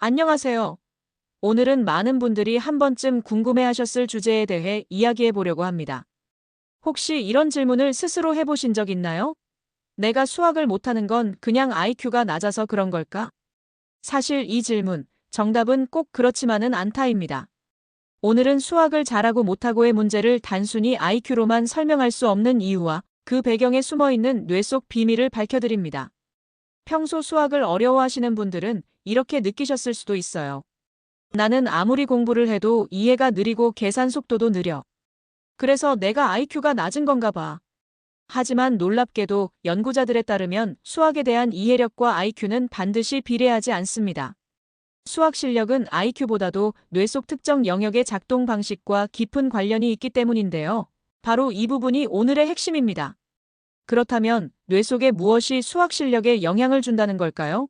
안녕하세요. 오늘은 많은 분들이 한 번쯤 궁금해하셨을 주제에 대해 이야기해 보려고 합니다. 혹시 이런 질문을 스스로 해보신 적 있나요? 내가 수학을 못하는 건 그냥 IQ가 낮아서 그런 걸까? 사실 이 질문, 정답은 꼭 그렇지만은 않다입니다. 오늘은 수학을 잘하고 못하고의 문제를 단순히 IQ로만 설명할 수 없는 이유와 그 배경에 숨어 있는 뇌 속 비밀을 밝혀드립니다. 평소 수학을 어려워하시는 분들은 이렇게 느끼셨을 수도 있어요. 나는 아무리 공부를 해도 이해가 느리고 계산 속도도 느려. 그래서 내가 IQ가 낮은 건가 봐. 하지만 놀랍게도 연구자들에 따르면 수학에 대한 이해력과 IQ는 반드시 비례하지 않습니다. 수학 실력은 IQ보다도 뇌 속 특정 영역의 작동 방식과 깊은 관련이 있기 때문인데요. 바로 이 부분이 오늘의 핵심입니다. 그렇다면 뇌 속에 무엇이 수학 실력에 영향을 준다는 걸까요?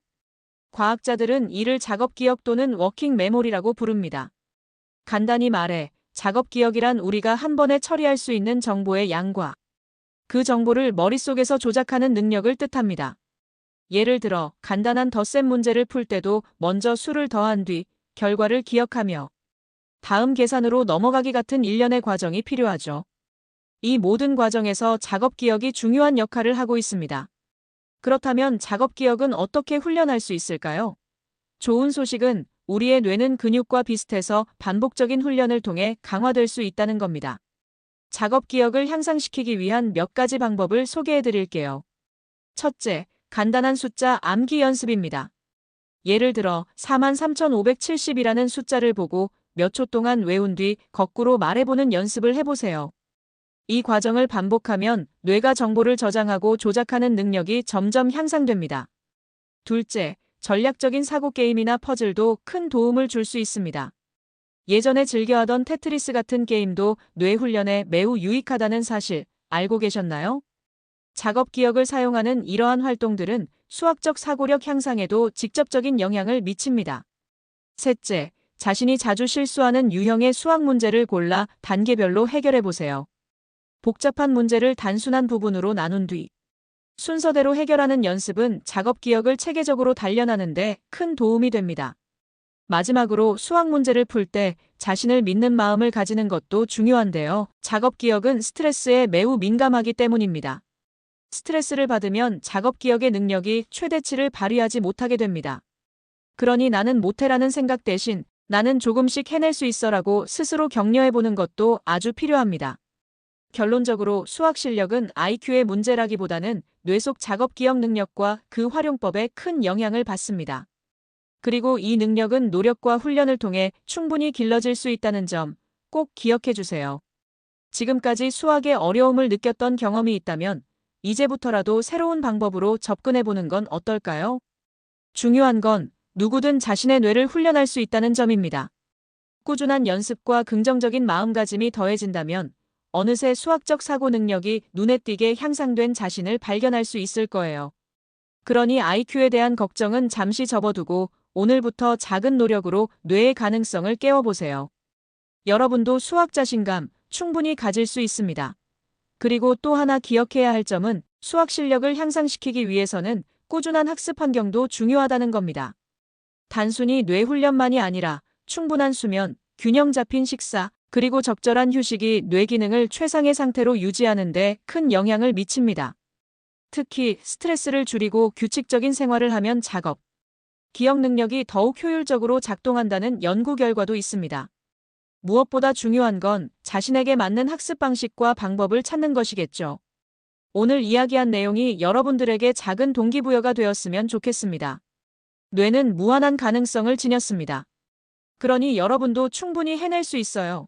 과학자들은 이를 작업 기억 또는 워킹 메모리라고 부릅니다. 간단히 말해, 작업 기억이란 우리가 한 번에 처리할 수 있는 정보의 양과 그 정보를 머릿속에서 조작하는 능력을 뜻합니다. 예를 들어, 간단한 덧셈 문제를 풀 때도 먼저 수를 더한 뒤 결과를 기억하며 다음 계산으로 넘어가기 같은 일련의 과정이 필요하죠. 이 모든 과정에서 작업 기억이 중요한 역할을 하고 있습니다. 그렇다면 작업 기억은 어떻게 훈련할 수 있을까요? 좋은 소식은 우리의 뇌는 근육과 비슷해서 반복적인 훈련을 통해 강화될 수 있다는 겁니다. 작업 기억을 향상시키기 위한 몇 가지 방법을 소개해 드릴게요. 첫째, 간단한 숫자 암기 연습입니다. 예를 들어 43,570이라는 숫자를 보고 몇 초 동안 외운 뒤 거꾸로 말해보는 연습을 해보세요. 이 과정을 반복하면 뇌가 정보를 저장하고 조작하는 능력이 점점 향상됩니다. 둘째, 전략적인 사고 게임이나 퍼즐도 큰 도움을 줄 수 있습니다. 예전에 즐겨하던 테트리스 같은 게임도 뇌 훈련에 매우 유익하다는 사실 알고 계셨나요? 작업 기억을 사용하는 이러한 활동들은 수학적 사고력 향상에도 직접적인 영향을 미칩니다. 셋째, 자신이 자주 실수하는 유형의 수학 문제를 골라 단계별로 해결해 보세요. 복잡한 문제를 단순한 부분으로 나눈 뒤 순서대로 해결하는 연습은 작업 기억을 체계적으로 단련하는 데 큰 도움이 됩니다. 마지막으로 수학 문제를 풀 때 자신을 믿는 마음을 가지는 것도 중요한데요. 작업 기억은 스트레스에 매우 민감하기 때문입니다. 스트레스를 받으면 작업 기억의 능력이 최대치를 발휘하지 못하게 됩니다. 그러니 나는 못해라는 생각 대신 나는 조금씩 해낼 수 있어라고 스스로 격려해보는 것도 아주 필요합니다. 결론적으로 수학 실력은 IQ의 문제라기보다는 뇌 속 작업 기억 능력과 그 활용법에 큰 영향을 받습니다. 그리고 이 능력은 노력과 훈련을 통해 충분히 길러질 수 있다는 점 꼭 기억해 주세요. 지금까지 수학에 어려움을 느꼈던 경험이 있다면 이제부터라도 새로운 방법으로 접근해 보는 건 어떨까요? 중요한 건 누구든 자신의 뇌를 훈련할 수 있다는 점입니다. 꾸준한 연습과 긍정적인 마음가짐이 더해진다면 어느새 수학적 사고 능력이 눈에 띄게 향상된 자신을 발견할 수 있을 거예요. 그러니 IQ에 대한 걱정은 잠시 접어두고 오늘부터 작은 노력으로 뇌의 가능성을 깨워보세요. 여러분도 수학 자신감 충분히 가질 수 있습니다. 그리고 또 하나 기억해야 할 점은 수학 실력을 향상시키기 위해서는 꾸준한 학습 환경도 중요하다는 겁니다. 단순히 뇌 훈련만이 아니라 충분한 수면, 균형 잡힌 식사, 그리고 적절한 휴식이 뇌 기능을 최상의 상태로 유지하는 데 큰 영향을 미칩니다. 특히 스트레스를 줄이고 규칙적인 생활을 하면 작업, 기억 능력이 더욱 효율적으로 작동한다는 연구 결과도 있습니다. 무엇보다 중요한 건 자신에게 맞는 학습 방식과 방법을 찾는 것이겠죠. 오늘 이야기한 내용이 여러분들에게 작은 동기부여가 되었으면 좋겠습니다. 뇌는 무한한 가능성을 지녔습니다. 그러니 여러분도 충분히 해낼 수 있어요.